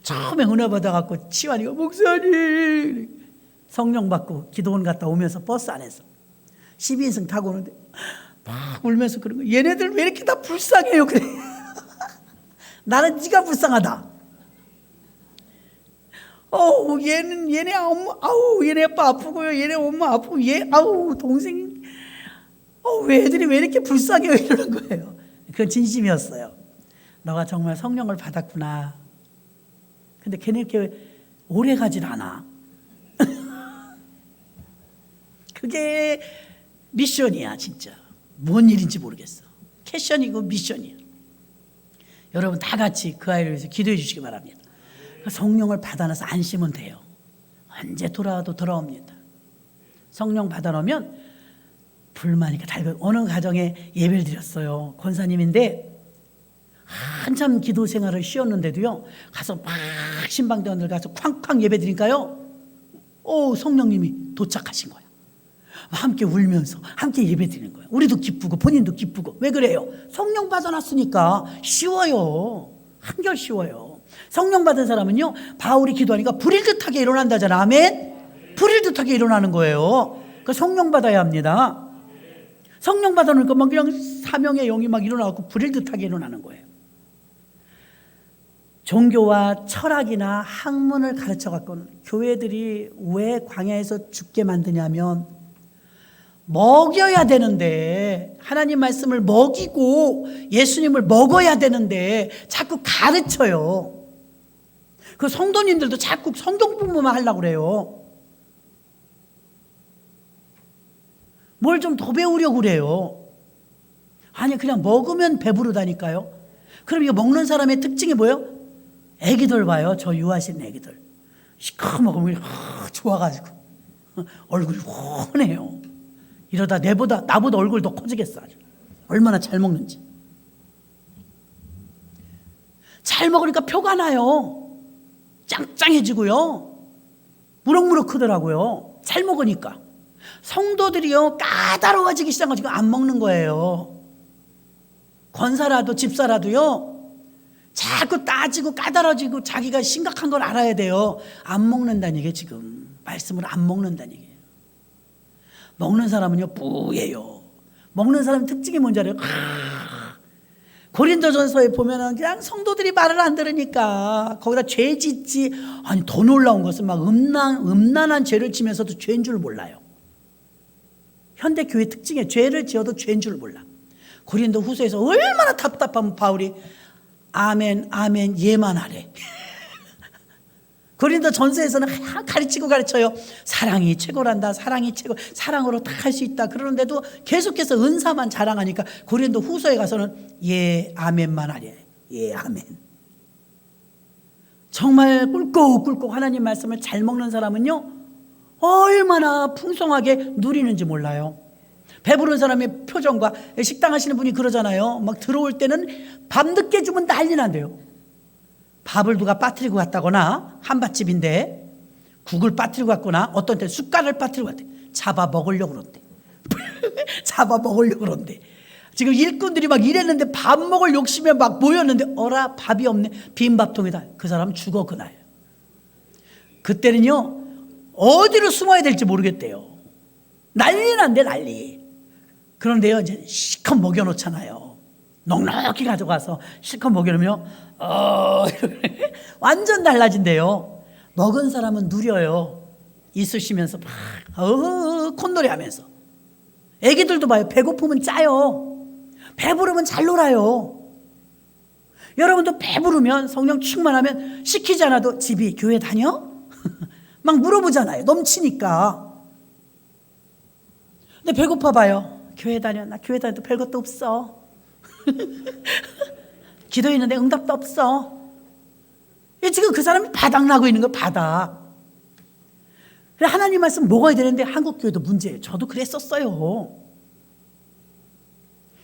처음에 은혜 받아갖고 치환이가 목사님 성령 받고 기도원 갔다 오면서 버스 안에서 12인승 타고 오는데 막 울면서 그런 거예요. 얘네들 왜 이렇게 다 불쌍해요? 그래. 나는 네가 불쌍하다. 얘네 엄마, 얘네 아빠 아프고요. 얘네 엄마 아프고, 동생, 왜 애들이 왜 이렇게 불쌍해요? 이러는 거예요. 그건 진심이었어요. 너가 정말 성령을 받았구나. 근데 걔네 이렇게 오래 가질 않아. 그게 미션이야, 진짜. 뭔 일인지 모르겠어. 캐션이고 미션이야. 여러분 다 같이 그 아이를 위해서 기도해 주시기 바랍니다. 성령을 받아놔서 안심은 돼요. 언제 돌아와도 돌아옵니다. 성령 받아놓으면 불만이니까 달고. 어느 가정에 예배를 드렸어요. 권사님인데 한참 기도 생활을 쉬었는데도요, 가서 막 신방대원들 가서 쾅쾅 예배 드리니까요, 성령님이 도착하신 거예요. 함께 울면서 함께 예배 드리는 거예요. 우리도 기쁘고 본인도 기쁘고. 왜 그래요? 성령 받아놨으니까 쉬워요. 한결 쉬워요. 성령 받은 사람은요, 바울이 기도하니까 불일 듯하게 일어난다잖아. 아멘? 불일 듯하게 일어나는 거예요. 그 성령 받아야 합니다. 성령 받아놓으니까 막 그냥 사명의 영이 막 일어나고 불일 듯하게 일어나는 거예요. 종교와 철학이나 학문을 가르쳐 갖고는 교회들이 왜 광야에서 죽게 만드냐면, 먹여야 되는데, 하나님 말씀을 먹이고 예수님을 먹어야 되는데 자꾸 가르쳐요. 그 성도님들도 자꾸 성경 공부만 하려고 그래요. 뭘 좀 더 배우려고 그래요. 아니, 그냥 먹으면 배부르다니까요. 그럼 이거 먹는 사람의 특징이 뭐예요? 애기들 봐요. 저 유아신 애기들 시커 먹으면 좋아가지고 얼굴이 훤해요. 이러다 나보다 얼굴 더 커지겠어. 아주. 얼마나 잘 먹는지. 잘 먹으니까 표가 나요. 짱짱해지고요. 무럭무럭 크더라고요. 잘 먹으니까. 성도들이요, 까다로워지기 시작하고 안 먹는 거예요. 권사라도 집사라도요, 자꾸 따지고 까다로워지고 자기가 심각한 걸 알아야 돼요. 안 먹는다는 얘기예요. 지금 말씀을 안 먹는다는 얘기예요. 먹는 사람은요 뿌예요. 먹는 사람 특징이 뭔지 알아요? 고린도전서에 보면은 그냥 성도들이 말을 안 들으니까 거기다 죄 짓지. 아니 더 놀라운 것은 막 음란한 죄를 지면서도 죄인 줄 몰라요. 현대 교회 특징에 죄를 지어도 죄인 줄 몰라. 고린도 후서에서 얼마나 답답하면 바울이 아멘 아멘 예만 하래. 고린도 전서에서는 가르쳐요. 사랑이 최고란다. 사랑이 최고. 사랑으로 다 할 수 있다. 그러는데도 계속해서 은사만 자랑하니까 고린도 후서에 가서는 예 아멘만 하래. 예 아멘. 정말 꿀꺽꿀꺽 하나님 말씀을 잘 먹는 사람은요 얼마나 풍성하게 누리는지 몰라요. 배부른 사람의 표정과 식당 하시는 분이 그러잖아요. 막 들어올 때는 밤늦게 주면 난리 난대요. 밥을 누가 빠뜨리고 갔다거나 한밭집인데 국을 빠뜨리고 갔거나 어떤 때 숟갈을 빠뜨리고 갔대. 잡아 먹으려고 그런대. 잡아 먹으려고 그런대. 지금 일꾼들이 막 일했는데 밥 먹을 욕심에 막 모였는데 어라 밥이 없네. 빈 밥통이다. 그 사람 죽어 그날. 그때는요 어디로 숨어야 될지 모르겠대요. 난리 난대 난리. 그런데요 이제 실컷 먹여놓잖아요. 넉넉히 가져가서 실컷 먹여놓으면 완전 달라진대요. 먹은 사람은 누려요. 있으시면서 막 콧노래 하면서. 애기들도 봐요. 배고프면 짜요. 배부르면 잘 놀아요. 여러분도 배부르면 성령 충만하면 시키지 않아도 집이 교회 다녀? 막 물어보잖아요. 넘치니까. 근데 배고파 봐요. 교회 다녀. 나 교회 다녀도 별것도 없어. 기도했는데 응답도 없어. 지금 그 사람이 바닥나고 있는 거예요. 바닥. 하나님 말씀 먹어야 되는데 한국 교회도 문제예요. 저도 그랬었어요.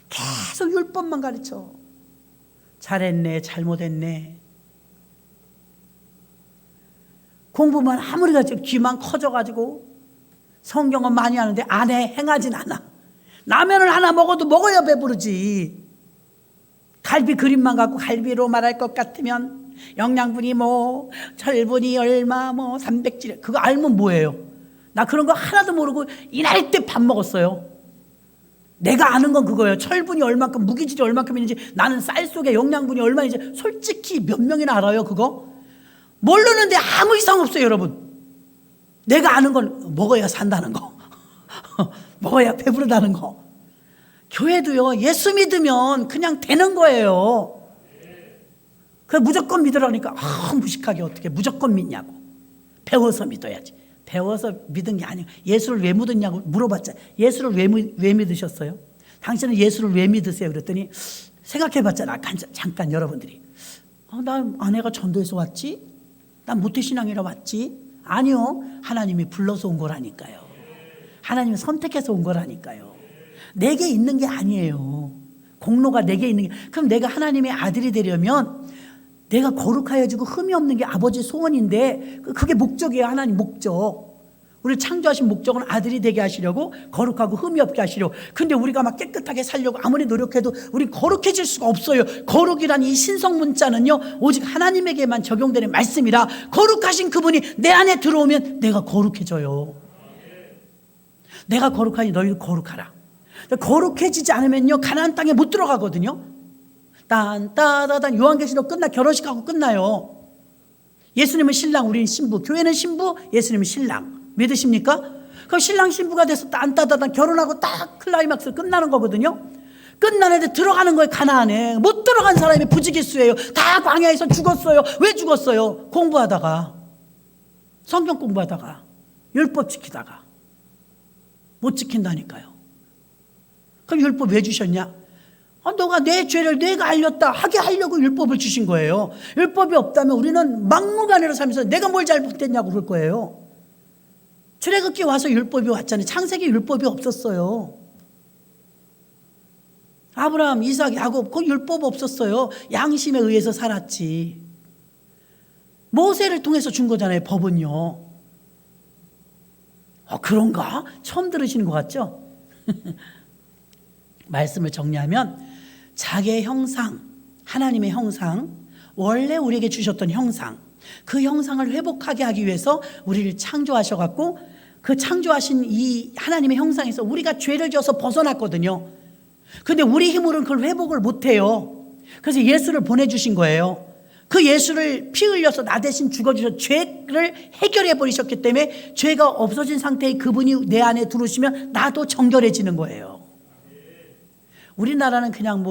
계속 율법만 가르쳐. 잘했네 잘못했네. 공부만 아무리 가지고 귀만 커져가지고 성경은 많이 하는데 안 해. 행하진 않아. 라면을 하나 먹어도 먹어야 배부르지. 갈비 그림만 갖고 갈비로 말할 것 같으면 영양분이 뭐 철분이 얼마 뭐 300질 그거 알면 뭐예요? 나 그런 거 하나도 모르고 일할 때 밥 먹었어요. 내가 아는 건 그거예요. 철분이 얼마큼 무기질이 얼마큼인지 나는 쌀 속에 영양분이 얼마인지 솔직히 몇 명이나 알아요 그거? 모르는데 아무 이상 없어요 여러분. 내가 아는 건 먹어야 산다는 거. 먹어야 배부르다는 거. 교회도요 예수 믿으면 그냥 되는 거예요. 그래 무조건 믿으라니까 무식하게 어떻게 무조건 믿냐고. 배워서 믿어야지. 배워서 믿은 게 아니에요. 예수를 왜 믿었냐고 물어봤자 예수를 왜 믿으셨어요? 당신은 예수를 왜 믿으세요? 그랬더니 생각해봤잖아. 잠깐 여러분들이 나 아내가 전도해서 왔지? 난 모태신앙이라 왔지? 아니요. 하나님이 불러서 온 거라니까요. 하나님이 선택해서 온 거라니까요. 내게 있는 게 아니에요. 공로가 내게 있는 게. 그럼 내가 하나님의 아들이 되려면 내가 거룩하여지고 흠이 없는 게 아버지 소원인데 그게 목적이에요. 하나님 목적. 우리를 창조하신 목적은 아들이 되게 하시려고 거룩하고 흠이 없게 하시려고. 근데 우리가 막 깨끗하게 살려고 아무리 노력해도 우리 거룩해질 수가 없어요. 거룩이란 이 신성 문자는요 오직 하나님에게만 적용되는 말씀이라 거룩하신 그분이 내 안에 들어오면 내가 거룩해져요. 내가 거룩하니 너희도 거룩하라. 거룩해지지 않으면요 가나안 땅에 못 들어가거든요. 딴따다단 요한계시록 끝나 결혼식하고 끝나요. 예수님은 신랑 우리는 신부. 교회는 신부 예수님은 신랑. 믿으십니까? 그럼 신랑 신부가 돼서 딴따다단 결혼하고 딱 클라이막스 끝나는 거거든요. 끝나는데 들어가는 거예요. 가나안에 못 들어간 사람이 부지기수예요. 다 광야에서 죽었어요. 왜 죽었어요? 공부하다가 성경 공부하다가 율법 지키다가 못 지킨다니까요. 그럼 율법 왜 주셨냐? 너가 내 죄를 내가 알렸다 하게 하려고 율법을 주신 거예요. 율법이 없다면 우리는 막무가내로 살면서 내가 뭘 잘못했냐고 그럴 거예요. 출애굽기 와서 율법이 왔잖아요. 창세기 율법이 없었어요. 아브라함, 이삭, 야곱 그 율법 없었어요. 양심에 의해서 살았지. 모세를 통해서 준 거잖아요. 법은요. 그런가? 처음 들으시는 것 같죠? 말씀을 정리하면 자기의 형상, 하나님의 형상, 원래 우리에게 주셨던 형상, 그 형상을 회복하게 하기 위해서 우리를 창조하셔갖고 그 창조하신 이 하나님의 형상에서 우리가 죄를 지어서 벗어났거든요. 근데 우리 힘으로는 그걸 회복을 못해요. 그래서 예수를 보내주신 거예요. 그 예수를 피 흘려서 나 대신 죽어주셔서 죄를 해결해 버리셨기 때문에 죄가 없어진 상태의 그분이 내 안에 들어오시면 나도 정결해지는 거예요. 우리나라는 그냥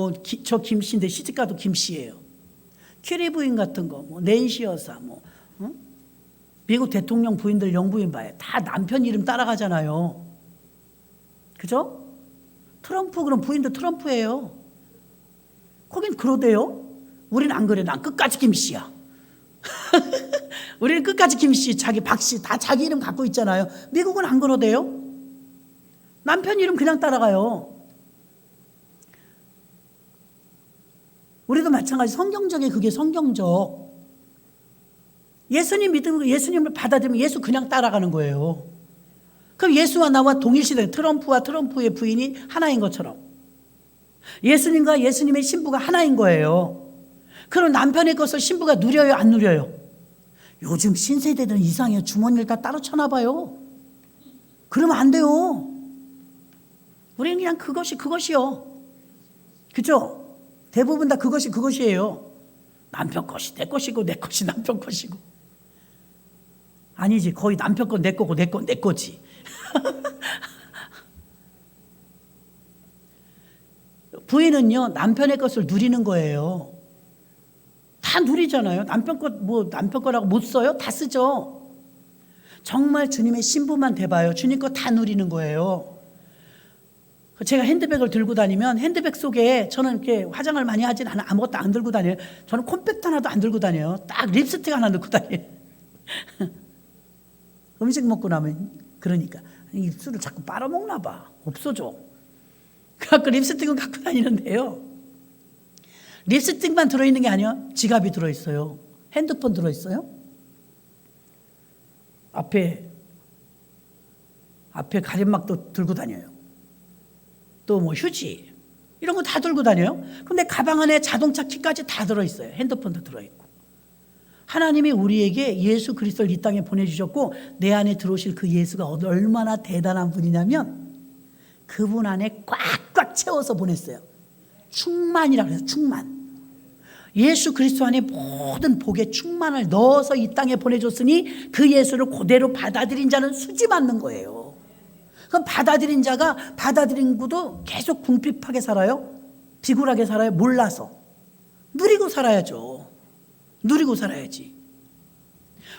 저 김씨인데 시집가도 김씨예요. 큐리 부인 같은 거, 낸시 여사, 미국 대통령 부인들 영부인 봐요. 다 남편 이름 따라가잖아요. 그죠? 트럼프 그럼 부인도 트럼프예요. 거긴 그러대요. 우리는 안 그래. 난 끝까지 김씨야. 우리는 끝까지 김씨, 자기 박씨 다 자기 이름 갖고 있잖아요. 미국은 안 그러대요. 남편 이름 그냥 따라가요. 우리도 마찬가지. 성경적인 그게 성경적. 예수님 믿으면 예수님을 받아들이면 예수 그냥 따라가는 거예요. 그럼 예수와 나와 동일시대, 트럼프와 트럼프의 부인이 하나인 것처럼 예수님과 예수님의 신부가 하나인 거예요. 그럼 남편의 것을 신부가 누려요, 안 누려요? 요즘 신세대들은 이상해요. 주머니를 다 따로 쳐나 봐요. 그러면 안 돼요. 우리는 그냥 그것이요. 그죠? 대부분 다 그것이에요. 남편 것이 내 것이고 내 것이 남편 것이고. 아니지, 거의 남편 건 내 거고 내 건 내 거지. 부인은요, 남편의 것을 누리는 거예요. 다 누리잖아요. 남편 거라고 못 써요? 다 쓰죠. 정말 주님의 신부만 돼봐요. 주님 거 다 누리는 거예요. 제가 핸드백을 들고 다니면 핸드백 속에 저는 이렇게 화장을 많이 하진 않아. 아무것도 안 들고 다녀요. 저는 콤팩트 하나도 안 들고 다녀요. 딱 립스틱 하나 넣고 다녀요. 음식 먹고 나면 그러니까 입술을 자꾸 빨아먹나 봐. 없어져. 그래갖고 립스틱은 갖고 다니는데요. 립스틱만 들어있는 게 아니야. 지갑이 들어있어요. 핸드폰 들어있어요. 앞에 가림막도 들고 다녀요. 또 휴지 이런 거 다 들고 다녀요. 근데 가방 안에 자동차 키까지 다 들어있어요. 핸드폰도 들어있고. 하나님이 우리에게 예수 그리스도를 이 땅에 보내주셨고 내 안에 들어오실 그 예수가 얼마나 대단한 분이냐면 그분 안에 꽉꽉 채워서 보냈어요. 충만이라고 해서 충만. 예수 그리스도 안에 모든 복의 충만을 넣어서 이 땅에 보내줬으니 그 예수를 그대로 받아들인 자는 수지 맞는 거예요. 그럼 받아들인 자가 받아들인 것도 계속 궁핍하게 살아요? 비굴하게 살아요? 몰라서. 누리고 살아야죠. 누리고 살아야지.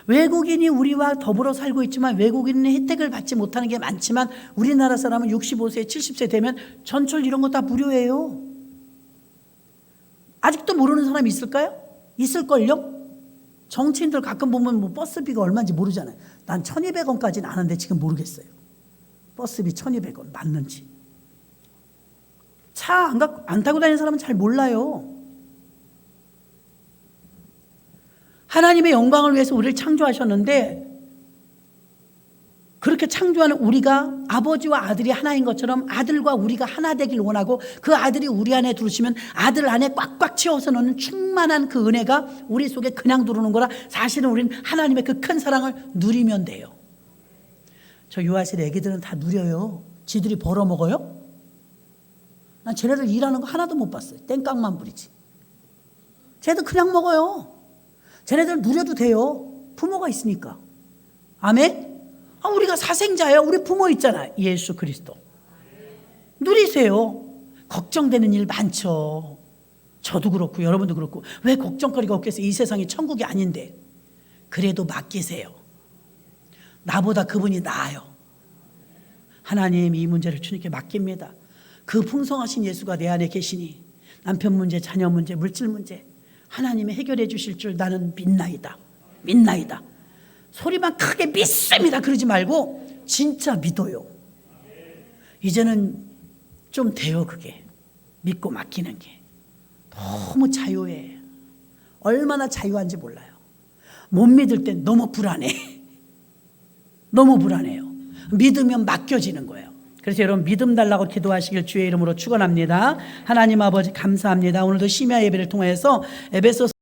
외국인이 우리와 더불어 살고 있지만 외국인은 혜택을 받지 못하는 게 많지만 우리나라 사람은 65세, 70세 되면 전철 이런 거 다 무료예요. 아직도 모르는 사람이 있을까요? 있을걸요? 정치인들 가끔 보면 버스비가 얼마인지 모르잖아요. 난 1,200원까지는 아는데 지금 모르겠어요. 버스비 1,200원 맞는지. 차 안 타고 다니는 사람은 잘 몰라요. 하나님의 영광을 위해서 우리를 창조하셨는데 그렇게 창조하는 우리가 아버지와 아들이 하나인 것처럼 아들과 우리가 하나 되길 원하고 그 아들이 우리 안에 들어오시면 아들 안에 꽉꽉 채워서 넣는 충만한 그 은혜가 우리 속에 그냥 들어오는 거라 사실은 우리는 하나님의 그 큰 사랑을 누리면 돼요. 저 유아실 애기들은 다 누려요. 지들이 벌어먹어요? 난 쟤네들 일하는 거 하나도 못 봤어요. 땡깡만 부리지. 쟤네들 그냥 먹어요. 쟤네들 누려도 돼요. 부모가 있으니까. 아멘? 우리가 사생자예요. 우리 부모 있잖아요. 예수 그리스도. 누리세요. 걱정되는 일 많죠. 저도 그렇고 여러분도 그렇고 왜 걱정거리가 없겠어요. 이 세상이 천국이 아닌데. 그래도 맡기세요. 나보다 그분이 나아요. 하나님 이 문제를 주님께 맡깁니다. 그 풍성하신 예수가 내 안에 계시니 남편 문제, 자녀 문제, 물질 문제 하나님이 해결해 주실 줄 나는 믿나이다. 믿나이다. 소리만 크게 믿습니다. 그러지 말고 진짜 믿어요. 이제는 좀 돼요. 그게 믿고 맡기는 게 너무 자유해. 얼마나 자유한지 몰라요. 못 믿을 땐 너무 불안해. 너무 불안해요. 믿으면 맡겨지는 거예요. 그래서 여러분 믿음 달라고 기도하시길 주의 이름으로 축원합니다. 하나님 아버지 감사합니다. 오늘도 심야 예배를 통해서 에베소